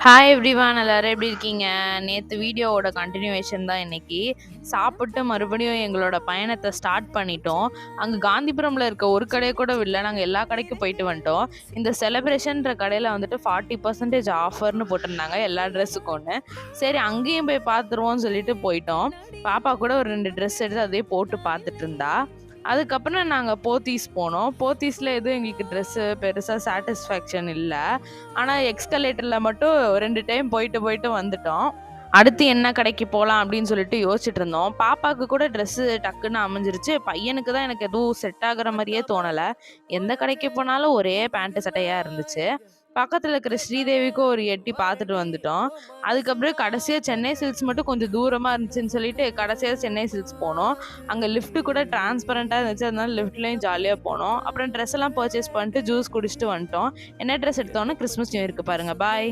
Hi everyone எல்லாரும் எப்படி இருக்கீங்க? நேத்து வீடியோவோட கன்டினியூவேஷன் தான் இன்னைக்கு. சாப்பிட்டு மறுபடியும் எங்களோட பயணத்த ஸ்டார்ட் பண்ணிட்டோம். அங்க காந்திபுரம்ல இருக்க ஒரு கடை கூட விடல. நாங்க எல்லா கடைக்கும் போயிட்டு வந்துட்டோம். இந்த செலிப்ரேஷன்ற கடையில வந்துட்டு 40% ஆஃபர்ன்னு போட்டிருந்தாங்க எல்லா ட்ரெஸ்ஸுக்கும்னு. சரி அங்கேயும் போய் பார்த்துருவோம்னு சொல்லிட்டு போயிட்டோம். பாப்பா கூட ஒரு 2 ட்ரெஸ் எடுத்து அதே போட்டு பார்த்துட்டு இருந்தா. அதுக்கப்புறம் நாங்க போத்தீஸ் போனோம். போத்தீஸ்ல எதுவும் எங்களுக்கு ட்ரெஸ்ஸு பெருசா சாட்டிஸ்ஃபேக்ஷன் இல்ல. ஆனா எக்ஸ்கலேட்டர்ல மட்டும் 2 டைம் போயிட்டு, போயிட்டு வந்துட்டோம். அடுத்து என்ன கடைக்கு போலாம் அப்படின்னு சொல்லிட்டு யோசிச்சுட்டு இருந்தோம். பாப்பாக்கு கூட ட்ரெஸ்ஸு டக்குன்னு அமைஞ்சிருச்சு. பையனுக்கு தான் எனக்கு எதுவும் செட் ஆகுற மாரியே தோணல. எந்த கடைக்கு போனாலும் ஒரே பேண்ட் சட்டையா இருந்துச்சு. பக்கத்துல இருக்கிற ஸ்ரீதேவிக்கும் ஒரு எட்டி பார்த்துட்டு வந்துட்டோம். அதுக்கப்புறம் கடைசியா சென்னை சில்க்ஸ் மட்டும் கொஞ்சம் தூரமா இருந்துச்சுன்னு சொல்லிட்டு கடைசியா சென்னை சில்க்ஸ் போனோம். அங்க லிஃப்ட் கூட டிரான்ஸ்பரண்டா இருந்துச்சு. அதனால லிஃப்ட்லயும் ஜாலியா போனோம். அப்புறம் ட்ரெஸ் எல்லாம் பர்ச்சேஸ் பண்ணிட்டு ஜூஸ் குடிச்சிட்டு வந்துட்டோம். என்ன ட்ரெஸ் எடுத்தோம்னா கிறிஸ்மஸ் நியூ இயர்க்கு பாருங்க. பாய்.